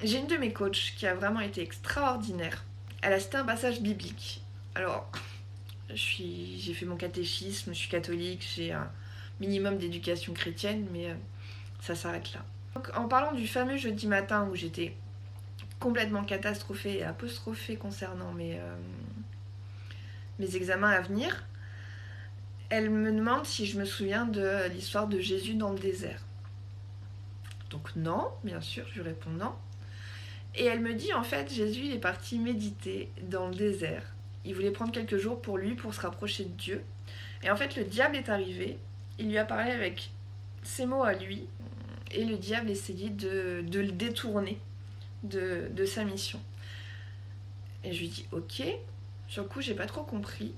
j'ai une de mes coachs qui a vraiment été extraordinaire. Elle a cité un passage biblique. Alors, j'ai fait mon catéchisme, je suis catholique, j'ai un minimum d'éducation chrétienne, mais ça s'arrête là. Donc, en parlant du fameux jeudi matin où j'étais complètement catastrophée et apostrophée concernant mes examens à venir, elle me demande si je me souviens de l'histoire de Jésus dans le désert. Donc non, bien sûr, je lui réponds non. Et elle me dit en fait, Jésus il est parti méditer dans le désert. Il voulait prendre quelques jours pour lui, pour se rapprocher de Dieu. Et en fait, le diable est arrivé, il lui a parlé avec ses mots à lui, et le diable essayait de le détourner de sa mission. Et je lui dis ok, sur le coup j'ai pas trop compris.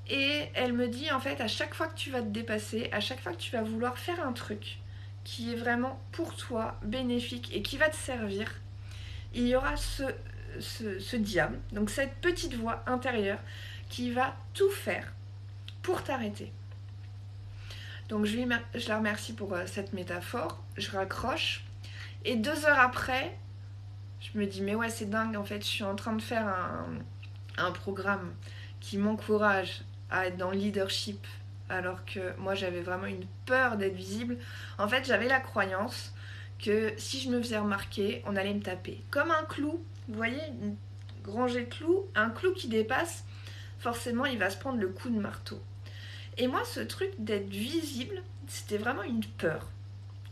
Et elle me dit en fait, à chaque fois que tu vas te dépasser, à chaque fois que tu vas vouloir faire un truc qui est vraiment pour toi bénéfique et qui va te servir, il y aura ce diable, donc cette petite voix intérieure qui va tout faire pour t'arrêter. Donc je la remercie pour cette métaphore, je raccroche, et 2 heures après, je me dis mais ouais c'est dingue, en fait je suis en train de faire un programme qui m'encourage à être dans le leadership, alors que moi j'avais vraiment une peur d'être visible. En fait j'avais la croyance que si je me faisais remarquer, on allait me taper. Comme un clou, vous voyez, une rangée de clous, un clou qui dépasse, forcément il va se prendre le coup de marteau. Et moi ce truc d'être visible, c'était vraiment une peur.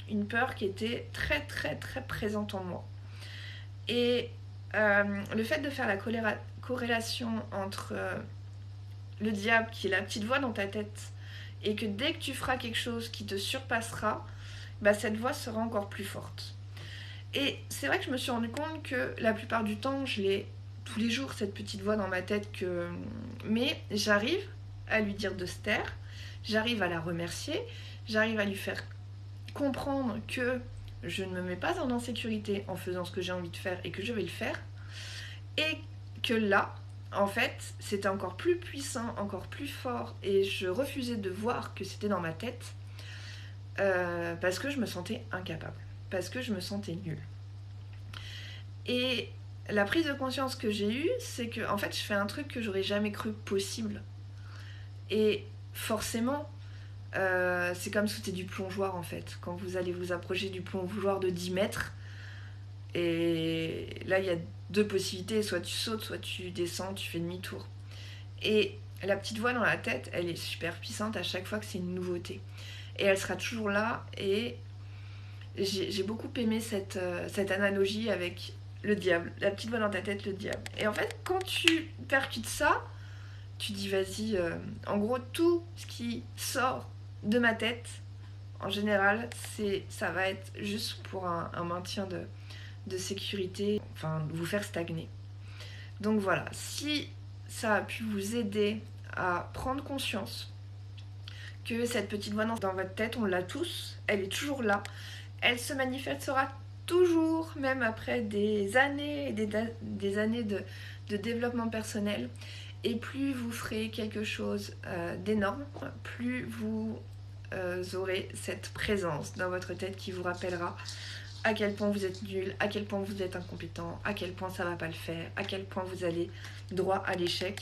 Une peur qui était très très très présente en moi. Et le fait de faire la corrélation entre le diable qui est la petite voix dans ta tête et que dès que tu feras quelque chose qui te surpassera, bah, cette voix sera encore plus forte. Et c'est vrai que je me suis rendu compte que la plupart du temps, je l'ai tous les jours, cette petite voix dans ma tête, mais j'arrive à lui dire de se taire, j'arrive à la remercier, j'arrive à lui faire comprendre que je ne me mets pas en insécurité en faisant ce que j'ai envie de faire et que je vais le faire, et que là, en fait, c'était encore plus puissant, encore plus fort, et je refusais de voir que c'était dans ma tête, parce que je me sentais incapable, parce que je me sentais nulle. Et la prise de conscience que j'ai eue, c'est que en fait, je fais un truc que j'aurais jamais cru possible. Et forcément, c'est comme sauter du plongeoir en fait. Quand vous allez vous approcher du plongeoir de 10 mètres, et là, il y a deux possibilités, soit tu sautes, soit tu descends, tu fais demi-tour. Et la petite voix dans la tête, elle est super puissante à chaque fois que c'est une nouveauté. Et elle sera toujours là, et j'ai beaucoup aimé cette analogie avec le diable. La petite voix dans ta tête, le diable. Et en fait, quand tu percutes ça, tu dis vas-y, en gros, tout ce qui sort de ma tête, en général, ça va être juste pour un maintien de sécurité, enfin, vous faire stagner. Donc voilà, si ça a pu vous aider à prendre conscience que cette petite voix dans votre tête, on l'a tous, elle est toujours là, elle se manifestera toujours, même après des années et des années de développement personnel. Et plus vous ferez quelque chose d'énorme, plus vous aurez cette présence dans votre tête qui vous rappellera à quel point vous êtes nul, à quel point vous êtes incompétent, à quel point ça va pas le faire, à quel point vous allez droit à l'échec.